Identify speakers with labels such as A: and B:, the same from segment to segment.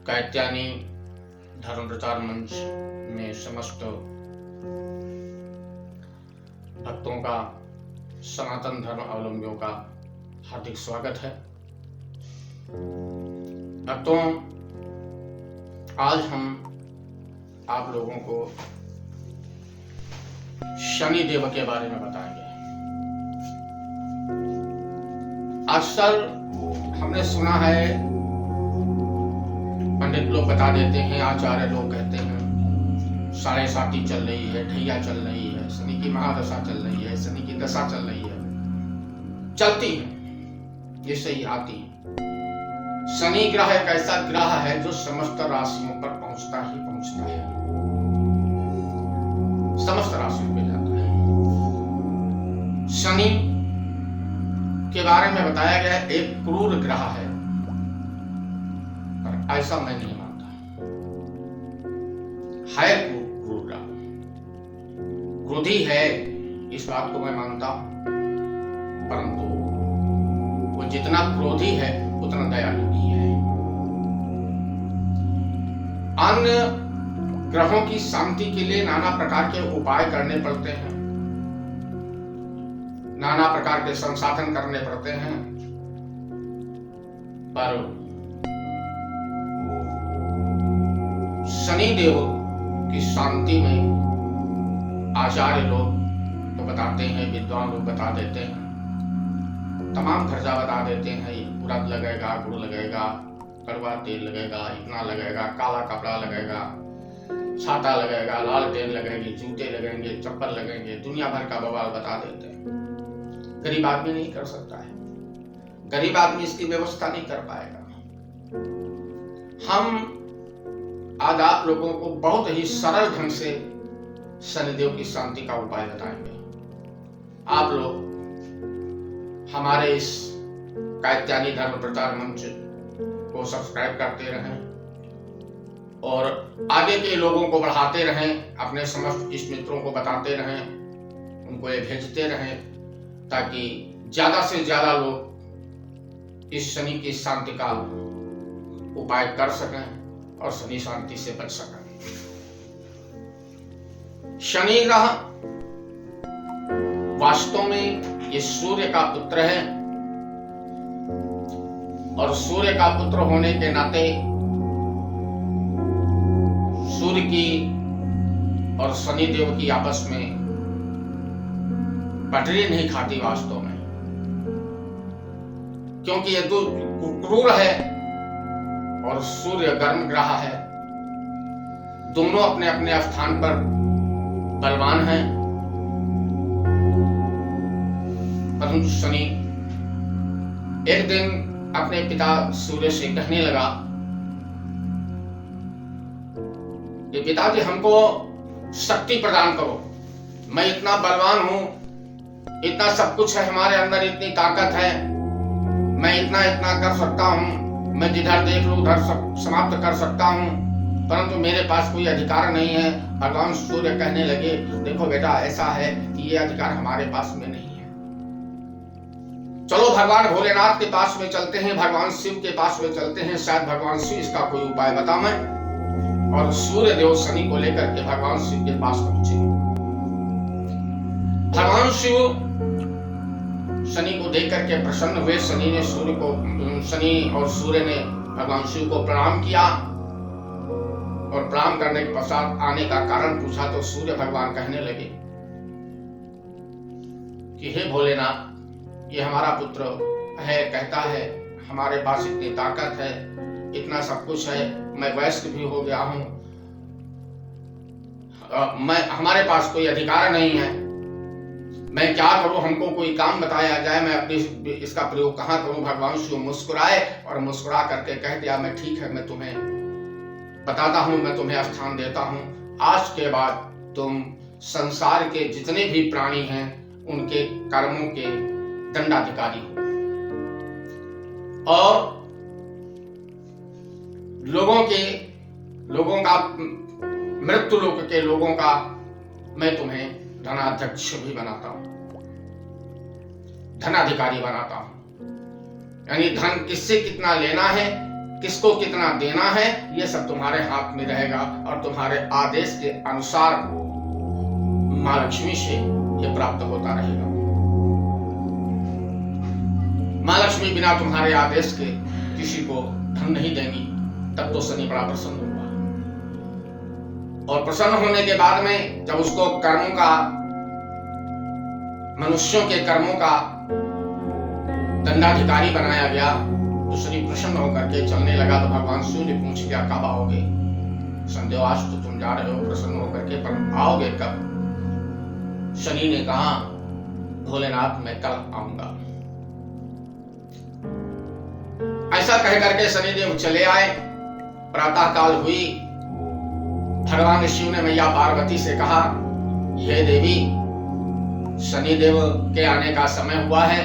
A: कात्यायनी धर्म प्रचार मंच में समस्त भक्तों का, सनातन धर्म अवलंबियों का हार्दिक स्वागत है। भक्तों, आज हम आप लोगों को शनि देव के बारे में बताएंगे। अक्सर हमने सुना है, पंडित लोग बता देते हैं, आचार्य लोग कहते हैं 7.5 चल रही है, ढैया चल रही है, शनि की महादशा चल रही है, शनि की दशा चल रही है, चलती है, ये सही आती है। शनि ग्रह एक ऐसा ग्रह है जो समस्त राशियों पर पहुंचता ही पहुंचता है, समस्त राशियों पे जाता है। शनि के बारे में बताया गया है एक क्रूर ग्रह है, पर ऐसा मैं नहीं मानता है। क्रूर ग्रह, क्रोधी है, इस बात को मैं मानता हूं, परंतु वो जितना क्रोधी है उतना दयालु भी है। अन्य ग्रहों की शांति के लिए नाना प्रकार के उपाय करने पड़ते हैं, नाना प्रकार के संसाधन करने पड़ते हैं, पर शनि देव की शांति में आचार्य लोग तो बताते हैं, विद्वान लोग बता देते हैं, तमाम खर्चा बता देते हैं। उड़द लगेगा, गुड़ लगेगा, कड़वा तेल लगेगा, इतना लगेगा, काला कपड़ा लगेगा, छाता लगेगा, लाल टेन लगेगी, जूते लगेंगे, चप्पल लगेंगे, दुनिया भर का बवाल बता देते हैं। गरीब आदमी नहीं कर सकता है, गरीब आदमी इसकी व्यवस्था नहीं कर पाएगा। हम आज आप लोगों को बहुत ही सरल ढंग से शनिदेव की शांति का उपाय बताएंगे। आप लोग हमारे इस कात्यायनी धर्म प्रचार मंच को सब्सक्राइब करते रहें और आगे के लोगों को बढ़ाते रहें, अपने समस्त इष्ट मित्रों को बताते रहें, उनको ये भेजते रहें, ताकि ज्यादा से ज्यादा लोग इस शनि की शांति का उपाय कर सकें और शनि शांति से बच सकें। शनि ग्रह वास्तव में ये सूर्य का पुत्र है, और सूर्य का पुत्र होने के नाते सूर्य की और शनि देव की आपस में पटरी नहीं खाती वास्तव में, क्योंकि ये दो क्रूर है और सूर्य गर्म ग्रह है। दोनों अपने अपने स्थान पर बलवान हैं, परंतु शनि एक दिन अपने पिता सूर्य से कहने लगा कि पिताजी, हमको शक्ति प्रदान करो, मैं इतना बलवान हूं, इतना सब कुछ है हमारे अंदर, इतनी ताकत है, मैं इतना इतना कर सकता हूं, मैं जिधर देख लूं उधर समाप्त कर सकता हूं, परंतु मेरे पास कोई अधिकार नहीं है। भगवान सूर्य कहने लगे, देखो बेटा, ऐसा है कि ये अधिकार हमारे पास में नहीं है, चलो भगवान भोलेनाथ के पास में चलते हैं, भगवान शिव के पास में चलते हैं, शायद भगवान शिव इसका कोई उपाय बताएं। और सूर्य देव शनि को लेकर के भगवान शिव के पास पहुंचे। भगवान शिव शनि को देख करके प्रसन्न हुए। शनि और सूर्य ने भगवान शिव को प्रणाम किया, और प्रणाम करने के पश्चात आने का कारण पूछा तो सूर्य भगवान कहने लगे कि हे भोलेनाथ, ये हमारा पुत्र है, कहता है हमारे पास इतनी ताकत है, इतना सब कुछ है, मैं वयस्क भी हो गया हूं, हमारे पास कोई अधिकार नहीं है, मैं क्या करूं, हमको कोई काम बताया जाए, मैं अपनी इसका प्रयोग कहां करूं। भगवान शिव मुस्कुराए और मुस्कुरा करके कह दिया, मैं ठीक है, मैं तुम्हें बताता हूं, मैं तुम्हें स्थान देता हूं। आज के बाद तुम संसार के जितने भी प्राणी हैं उनके कर्मों के दंडाधिकारी हो, और लोगों का मृत्यु लोक के लोगों का मैं तुम्हें धनाध्यक्ष भी बनाता हूं, धनाधिकारी बनाता हूं। यानी धन किससे कितना लेना है किसको कितना देना है ये सब तुम्हारे हाथ में रहेगा और तुम्हारे आदेश के अनुसार मां लक्ष्मी से ये प्राप्त होता रहेगा। मां लक्ष्मी बिना तुम्हारे आदेश के किसी को धन नहीं देंगी। तब तो शनि बड़ा प्रसन्न होगा और प्रसन्न होने के बाद में जब उसको कर्मों का, मनुष्यों के कर्मों का दंडाधिकारी बनाया गया तो शनि प्रसन्न होकर के चलने लगा। तो भगवान शिव ने पूछ लिया कब आओगे? संदेव आज तो तुम जा रहे हो प्रसन्न होकर के, पर आओगे कब? शनि ने कहा भोलेनाथ मैं कल आऊंगा। ऐसा कह करके शनिदेव चले आए। प्रातः काल हुई, भगवान शिव ने मैया पार्वती से कहा ये देवी शनिदेव के आने का समय हुआ है,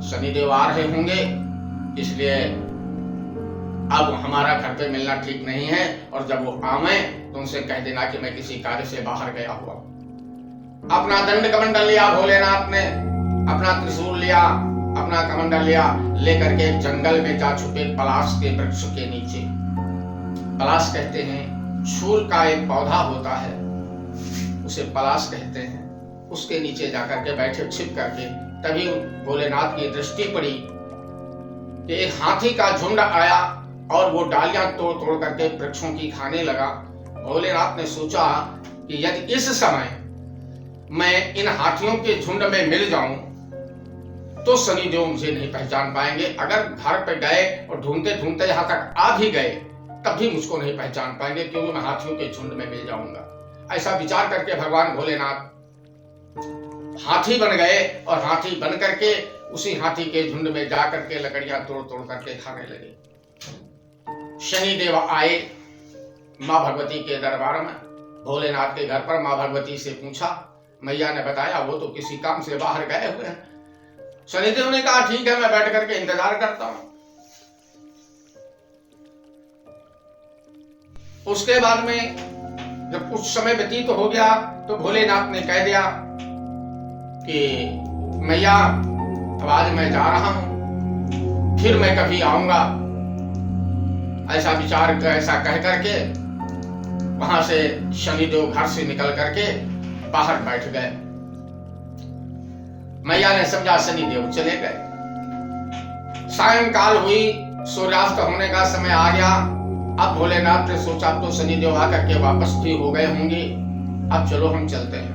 A: शनिदेव आ रहे होंगे, इसलिए अब हमारा घर पे मिलना ठीक नहीं है और जब वो आवे तो उनसे कह देना कि मैं किसी कार्य से बाहर गया हुआ। अपना दंड कमंडल लिया भोलेनाथ ने, अपना त्रिशूल लिया, अपना कमंडल लिया, लेकर के जंगल में जा छुपे पलाश के वृक्ष के नीचे। पलाश कहते हैं, शूल का एक पौधा होता है उसे पलाश कहते हैं। उसके नीचे जाकर के बैठे छिप करके। तभी भोलेनाथ की दृष्टि पड़ी कि एक हाथी का झुंड आया और वो डालियां तोड़ तोड़ करके वृक्षों की खाने लगा। भोलेनाथ ने सोचा कि यदि इस समय मैं इन हाथियों के झुंड में मिल जाऊं तो शनिदेव मुझे नहीं पहचान पाएंगे। अगर घर पे गए और ढूंढते ढूंढते यहां तक आ भी गए तब भी मुझको नहीं पहचान पाएंगे, क्योंकि मैं हाथियों के झुंड में मिल जाऊंगा। ऐसा विचार करके भगवान भोलेनाथ हाथी बन गए और हाथी बन करके उसी हाथी के झुंड में जा करके लकड़ियां तोड़ तोड़ करके खाने लगे। शनिदेव आए मां भगवती के दरबार में। भोलेनाथ के घर पर मां भगवती से पूछा, मैया ने बताया वो तो किसी काम से बाहर गए हुए हैं। शनिदेव ने कहा ठीक है मैं बैठ करके इंतजार करता हूं। उसके बाद में जब कुछ समय व्यतीत हो गया तो भोलेनाथ ने कह दिया कि मैया अब आज मैं जा रहा हूं, फिर मैं कभी आऊंगा। ऐसा विचार ऐसा कह करके वहां से शनिदेव घर से निकल करके बाहर बैठ गए। मैया ने समझा शनिदेव चले गए। सायंकाल हुई, सूर्यास्त होने का समय आ गया। अब भोलेनाथ ने सोचा तो शनिदेव आकर के वापस भी हो गए होंगे, अब चलो हम चलते हैं।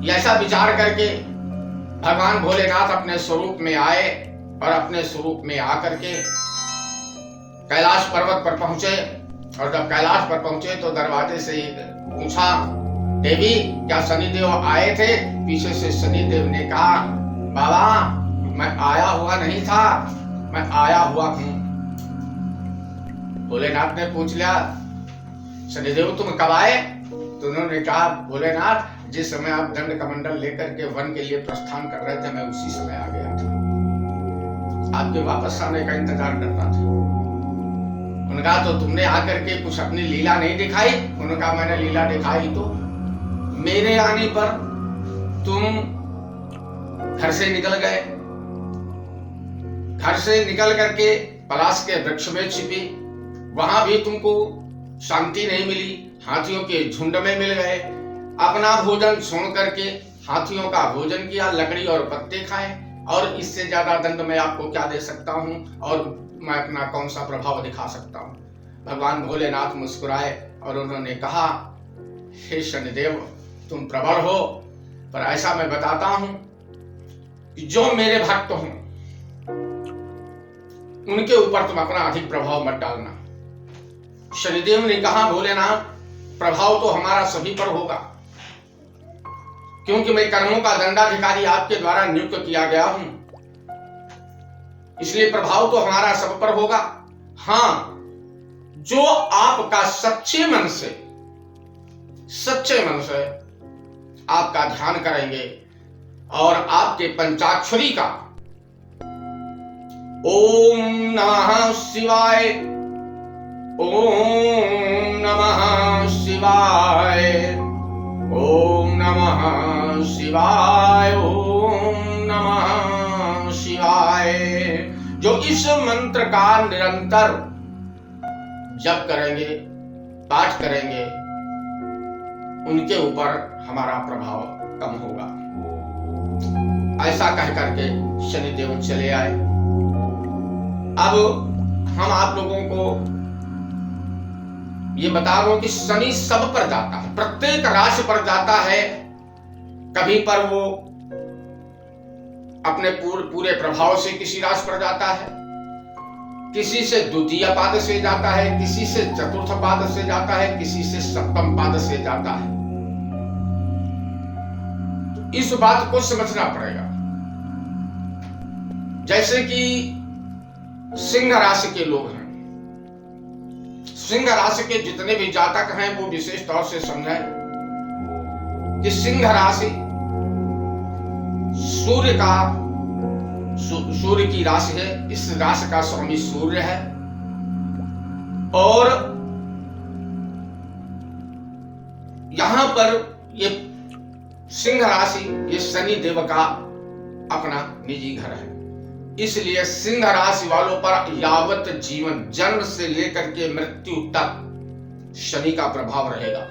A: ऐसा विचार करके भगवान भोलेनाथ अपने स्वरूप में आए और अपने स्वरूप में आकर के कैलाश पर्वत पर पहुंचे। और जब कैलाश पर पहुंचे तो दरवाजे से पूछा, देवी क्या शनिदेव आए थे? पीछे से शनिदेव ने कहा, बाबा मैं आया हुआ नहीं था, मैं आया हुआ हूं। भोलेनाथ ने पूछ लिया, शनिदेव तुम कब आए? तो उन्होंने कहा, भोलेनाथ जिस समय आप दंड कमंडल लेकर के वन के लिए प्रस्थान कर रहे थे मैं उसी समय आ गया था, आपके वापस आने का इंतजार करता था। उनका तो तुमने आकर के कुछ अपनी लीला नहीं दिखाई? उनका मैंने लीला दिखाई तो मेरे आने पर तुम घर से निकल गए, घर से निकल करके पलाश के वृक्ष में छिपी, वहां भी तुमको शांति नहीं मिली, हाथियों के झुंड में मिल गए। अपना भोजन छोड़ करके हाथियों का भोजन किया, लकड़ी और पत्ते खाए, और इससे ज्यादा दंड मैं आपको क्या दे सकता हूं और मैं अपना कौन सा प्रभाव दिखा सकता हूं। भगवान भोलेनाथ मुस्कुराए और उन्होंने कहा, हे शनिदेव तुम प्रबल हो, पर ऐसा मैं बताता हूं कि जो मेरे भक्त हों उनके ऊपर तुम अपना अधिक प्रभाव मत डालना। शनिदेव ने कहा, भोलेनाथ प्रभाव तो हमारा सभी पर होगा, क्योंकि मैं कर्मों का दंडाधिकारी आपके द्वारा नियुक्त किया गया हूं, इसलिए प्रभाव तो हमारा सब पर होगा। हां, जो आपका सच्चे मन से आपका ध्यान करेंगे और आपके पंचाक्षरी का ओम नमः शिवाय, ओम नमः शिवाय, ओम नमः शिवाय, ओम नमः शिवाय जो इस मंत्र का निरंतर जप करेंगे, पाठ करेंगे, उनके ऊपर हमारा प्रभाव कम होगा। ऐसा कह करके शनिदेव चले आए। अब हम आप लोगों को ये बता रहा हूं कि शनि सब पर जाता है, प्रत्येक राशि पर जाता है। कभी पर वो अपने पूरे प्रभाव से किसी राशि पर जाता है, किसी से द्वितीय पाद से जाता है, किसी से चतुर्थ पाद से जाता है, किसी से सप्तम पाद से जाता है। तो इस बात को समझना पड़ेगा। जैसे कि सिंह राशि के लोग हैं, सिंह राशि के जितने भी जातक हैं वो विशेष तौर से समझें कि सिंह राशि सूर्य की राशि है। इस राशि का स्वामी सूर्य है और यहां पर ये सिंह राशि ये शनि देव का अपना निजी घर है। इसलिए सिंह राशि वालों पर यावत जीवन, जन्म से लेकर के मृत्यु तक शनि का प्रभाव रहेगा।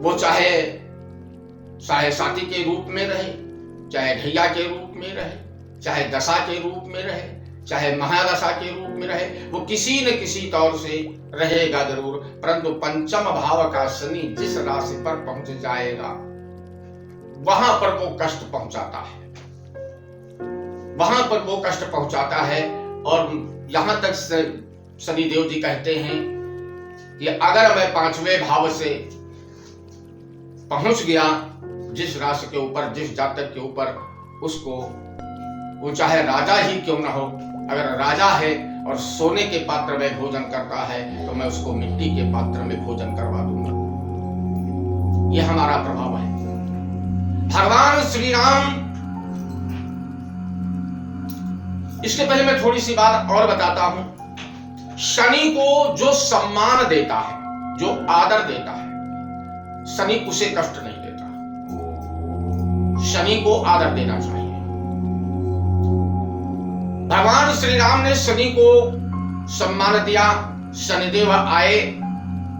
A: वो चाहे साथी के रूप में रहे, चाहे ढैया के रूप में रहे, चाहे दशा के रूप में रहे, चाहे महादशा के रूप में रहे, वो किसी न किसी तौर से रहेगा जरूर। परंतु पंचम भाव का शनि जिस राशि पर पहुंच जाएगा वहां पर वो कष्ट पहुंचाता है, वहां पर वो कष्ट पहुंचाता है। और यहां तक शनि देव जी कहते हैं कि अगर मैं 5वें भाव से पहुंच गया जिस राशि के ऊपर, जिस जातक के ऊपर, उसको वो चाहे राजा ही क्यों ना हो, अगर राजा है और सोने के पात्र में भोजन करता है तो मैं उसको मिट्टी के पात्र में भोजन करवा दूंगा। यह हमारा प्रभाव है। भगवान श्री राम, इसके पहले मैं थोड़ी सी बात और बताता हूं। शनि को जो सम्मान देता है, जो आदर देता है, शनि उसे कष्ट नहीं देता। शनि को आदर देना चाहिए। भगवान श्री राम ने शनि को सम्मान दिया। शनिदेव आए,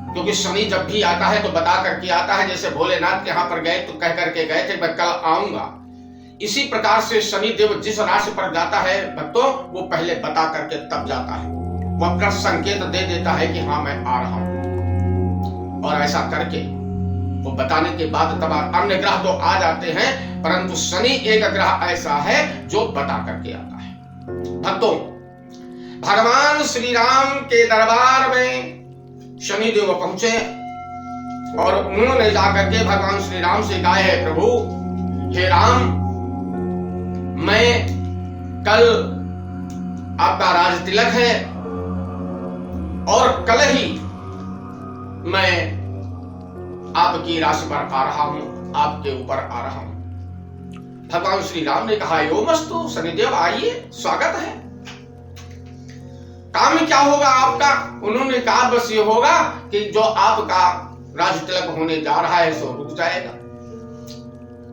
A: क्योंकि शनि जब भी आता है तो बता करके आता है। जैसे भोलेनाथ के यहां पर गए तो कह करके गए थे मैं कल आऊंगा। इसी प्रकार से शनिदेव जिस राशि पर जाता है भक्तों, वो पहले बता करके तब जाता है। वो अपना संकेत दे देता है कि हाँ मैं आ रहा हूं। और ऐसा करके वो बताने के बाद तब अन्य ग्रह तो आ जाते हैं, परंतु शनि एक ग्रह ऐसा है जो बता करके आता है। भक्तों, भगवान श्री राम के दरबार में शनिदेव पहुंचे और उन्होंने जाकर के भगवान श्री राम से कहा है, प्रभु हे राम, मैं कल आपका राज तिलक है और कल ही मैं आपकी राशि पर आ रहा हूं, आपके ऊपर आ रहा हूं। भगवान श्री राम ने कहा, यो मस्तु शनिदेव, आइए, स्वागत है। काम क्या होगा आपका? उन्होंने कहा बस ये होगा कि जो आपका राज तिलक होने जा रहा है सो रुक जाएगा।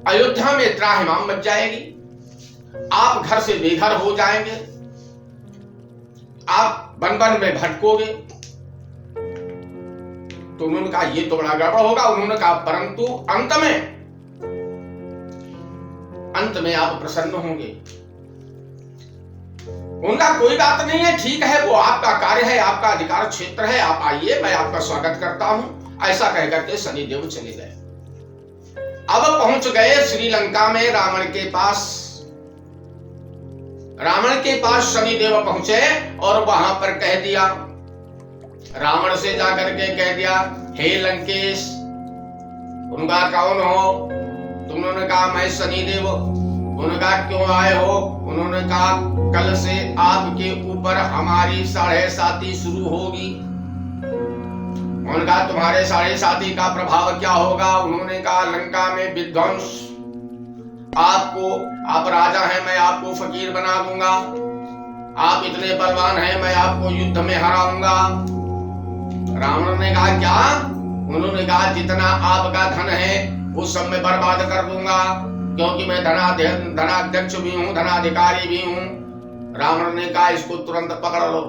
A: अयोध्या में त्राहिमाम मच जाएगी, आप घर से बेघर हो जाएंगे, आप वन वन में भटकोगे। तो उन्होंने कहा ये तो बड़ा गड़बड़ होगा। उन्होंने कहा परंतु अंत में आप प्रसन्न होंगे। उनका कोई बात नहीं है, ठीक है, वो आपका कार्य है, आपका अधिकार क्षेत्र है, आप आइए, मैं आपका स्वागत करता हूं। ऐसा कहकर के शनिदेव चले गए। अब पहुंच गए श्रीलंका में रावण के पास। रावण के पास शनिदेव पहुंचे और वहां पर कह दिया, रावण से जाकर के कह दिया, हे लंकेश, उनका कौन हो? तो उन्होंने कहा मैं शनिदेव। उन्होंने कहा क्यों आए हो? उन्होंने कहा कल से आपके ऊपर हमारी 7.5 शुरू होगी। उन्होंने कहा तुम्हारे 7.5 का प्रभाव क्या होगा? उन्होंने कहा लंका में विध्वंस, आपको, आप राजा हैं, मैं आपको फकीर बना दूंगा, आप इतने बलवान हैं, मैं आपको युद्ध में हराऊंगा। रावण ने कहा क्या? उन्होंने कहा जितना आपका धन है वो सब मैं बर्बाद कर दूंगा, क्योंकि मैं धनाध्यक्ष भी हूं, धनाधिकारी भी हूं। रावण ने कहा इसको तुरंत पकड़ लो,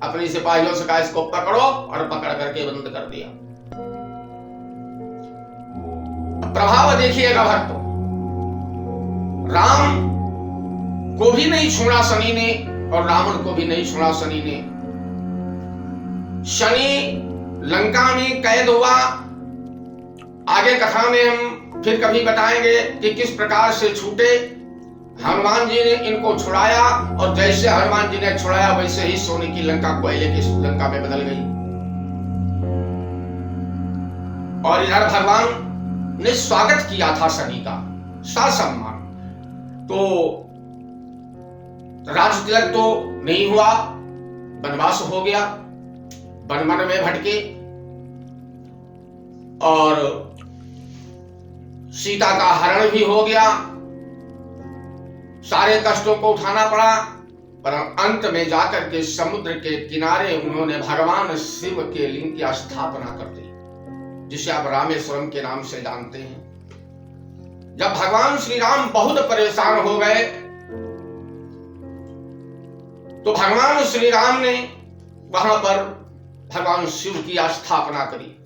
A: अपनी सिपाहियों से कहा इसको पकड़ो, और पकड़ करके बंद कर दिया। प्रभाव देखिएगा भक्तों, राम को भी नहीं छोड़ा शनि ने और रावण को भी नहीं छोड़ा शनि ने। शनि लंका में कैद हुआ। आगे कथा में हम फिर कभी बताएंगे कि किस प्रकार से छूटे। हनुमान जी ने इनको छुड़ाया, और जैसे हनुमान जी ने छुड़ाया वैसे ही सोने की लंका कोयले की लंका में बदल गई। और इधर भगवान ने स्वागत किया था शनि का, ससम्मान। तो राज तिलक तो नहीं हुआ, वनवास हो गया, वन वन में भटके, और सीता का हरण भी हो गया। सारे कष्टों को उठाना पड़ा, पर अंत में जाकर के समुद्र के किनारे उन्होंने भगवान शिव के लिंग की स्थापना कर दी, जिसे आप रामेश्वरम के नाम से जानते हैं। जब भगवान श्री राम बहुत परेशान हो गए, तो भगवान श्री राम ने वहां पर भगवान शिव की स्थापना करी,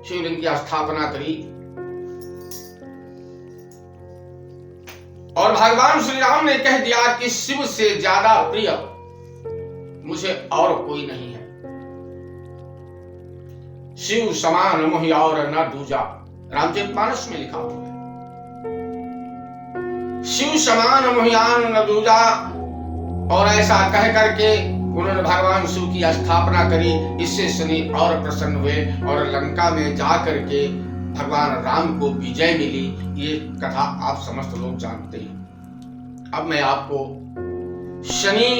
A: शिवलिंग की स्थापना करी। और भगवान श्री राम ने कह दिया कि शिव से ज्यादा प्रिय मुझे और कोई नहीं है। शिव समान मोहि और न दूजा, रामचरितमानस में लिखा हुआ है। शिव समान मोहि और न दूजा। और ऐसा कह करके उन्होंने भगवान शिव की स्थापना करी। इससे शनि और प्रसन्न हुए और लंका में जाकर के भगवान राम को विजय मिली। ये कथा आप समस्त लोग जानते हैं। अब मैं आपको, शनि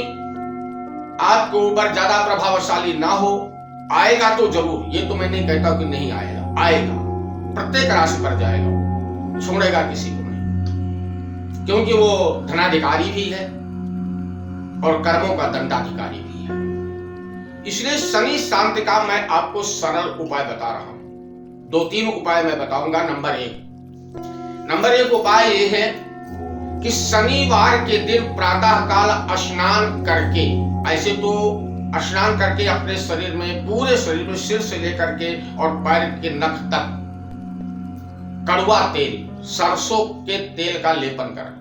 A: आपके ऊपर ज्यादा प्रभावशाली ना हो, आएगा तो जरूर, ये तो मैं नहीं कहता कि नहीं आएगा, आएगा, प्रत्येक राशि पर जाएगा, छोड़ेगा किसी को नहीं, क्योंकि वो धनाधिकारी भी है और कर्मों का दंडाधिकारी भी है। इसलिए शनि शांति का मैं आपको सरल उपाय बता रहा हूं। 2-3 उपाय मैं बताऊंगा। नंबर एक उपाय यह है कि शनिवार के दिन प्रातः काल स्नान करके, ऐसे तो स्नान करके अपने शरीर में, पूरे शरीर में, सिर से लेकर के और पैर के नख तक कड़वा तेल, सरसों के तेल का लेपन करें,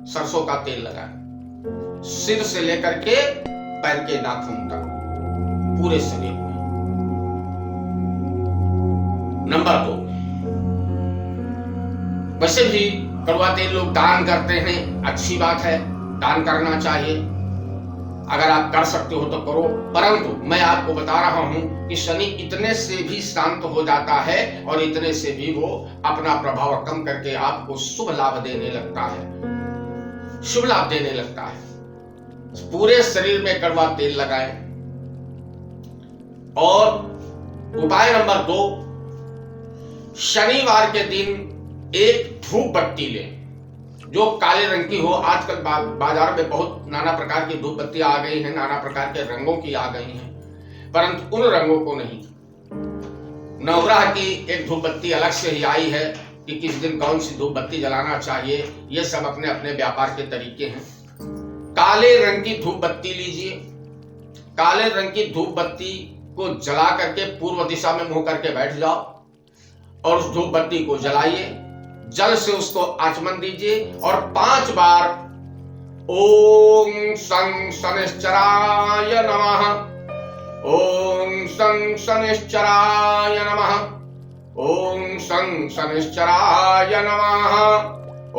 A: सरसों का तेल लगाएं, सिर से लेकर के पैर के नाखून तक, पूरे शरीर में। नंबर 2, वैसे भी कड़वा तेल लोग दान करते हैं, अच्छी बात है, दान करना चाहिए, अगर आप कर सकते हो तो करो। परंतु मैं आपको बता रहा हूं कि शनि इतने से भी शांत हो जाता है और इतने से भी वो अपना प्रभाव कम करके आपको शुभ लाभ देने लगता है, शुभ लाभ देने लगता है। पूरे शरीर में कड़वा तेल लगाएं। और उपाय नंबर 2, शनिवार के दिन एक धूप बत्ती लें, जो काले रंग की हो। आजकल बाजार में बहुत नाना प्रकार की धूप बत्तियां आ गई हैं, नाना प्रकार के रंगों की आ गई हैं, परंतु उन रंगों को नहीं। नवग्रह की एक धूप बत्ती अलग से ही आई है कि किस दिन कौन सी धूप बत्ती जलाना चाहिए, ये सब अपने अपने व्यापार के तरीके हैं। काले रंग की धूप बत्ती लीजिए, काले रंग की धूप बत्ती को जला करके पूर्व दिशा में मुंह करके बैठ जाओ और उस धूप बत्ती को जलाइए, जल से उसको आचमन दीजिए और 5 बार ओम सं शनिश्चराय नमः, ओम सं शनिश्चराय नमः, ओम सं शनिश्चराय नमः,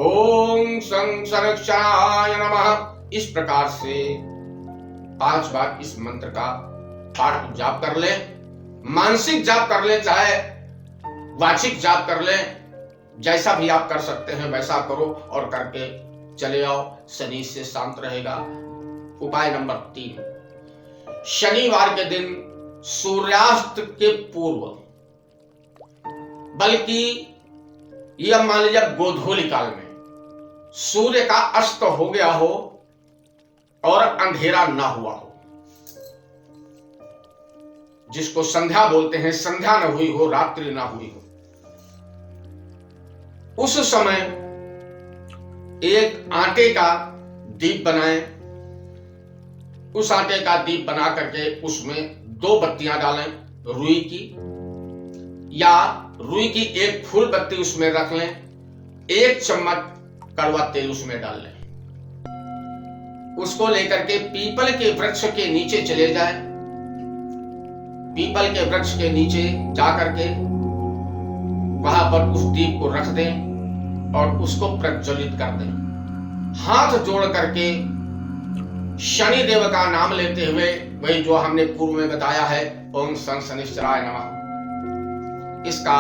A: ओम सं शनिश्चराय नमः, इस प्रकार से 5 बार इस मंत्र का पाठ जाप कर ले। मानसिक जाप कर ले, चाहे वाचिक जाप कर ले, जैसा भी आप कर सकते हैं वैसा करो और करके चले आओ, शनि से शांत रहेगा। उपाय नंबर 3, शनिवार के दिन सूर्यास्त के पूर्व, बल्कि यह मान लीजिए गोधूली काल में सूर्य का अस्त हो गया हो और अंधेरा ना हुआ हो, जिसको संध्या बोलते हैं, संध्या न हुई हो, रात्रि ना हुई हो, उस समय एक आटे का दीप बनाएं। उस आटे का दीप बना करके उसमें 2 बत्तियां डालें रुई की, या रुई की एक फूल बत्ती उसमें रख लें। 1 चम्मच कड़वा तेल उसमें डाल लें। उसको लेकर के पीपल के वृक्ष के नीचे चले जाएं। पीपल के वृक्ष के नीचे जाकर के वहां पर उस दीप को रख दें और उसको प्रज्वलित कर दें। हाथ जोड़ करके शनि देव का नाम लेते हुए, वही जो हमने पूर्व में बताया है, ओम सन शनिश्चराय नमः, इसका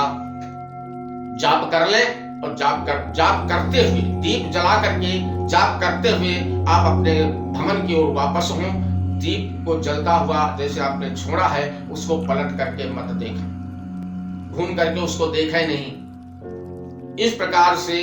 A: जाप कर लें। और जाप करते हुए, दीप जला करके जाप करते हुए आप अपने भवन की ओर वापस हों। दीप को जलता हुआ जैसे आपने छोड़ा है उसको पलट करके मत देखें, घूम करके उसको देखें नहीं। इस प्रकार से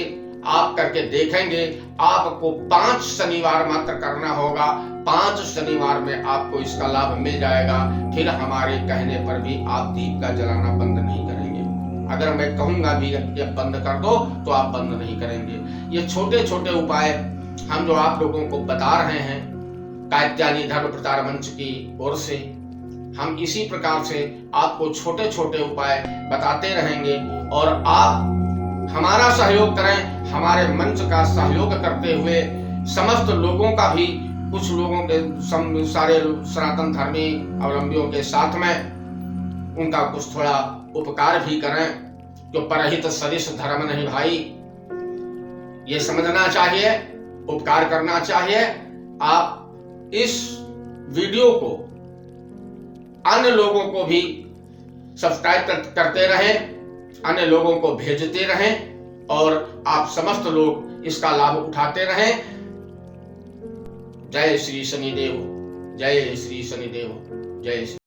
A: आप करके देखेंगे। आपको 5 शनिवार मात्र करना होगा। 5 शनिवार में आपको इसका लाभ मिल जाएगा। फिर हमारे कहने पर भी आप दीप का जलाना बंद नहीं करेंगे। अगर मैं कहूंगा भी ये बंद कर दो तो आप बंद नहीं करेंगे। ये छोटे छोटे उपाय हम जो आप लोगों को बता रहे हैं कात्यायनी धर्म प्रचार मंच की ओर से, हम इसी प्रकार से आपको छोटे छोटे उपाय बताते रहेंगे। और आप हमारा सहयोग करें। हमारे मंच का सहयोग करते हुए समस्त लोगों का भी, कुछ लोगों के सारे सनातन धर्मी अवलंबियों के साथ में उनका कुछ थोड़ा उपकार भी करें। जो परहित सरिस धर्म नहीं भाई, ये समझना चाहिए, उपकार करना चाहिए। आप इस वीडियो को अन्य लोगों को भी सब्सक्राइब करते रहें, अन्य लोगों को भेजते रहें और आप समस्त लोग इसका लाभ उठाते रहें। जय श्री शनिदेव, जय श्री शनिदेव, जय श्री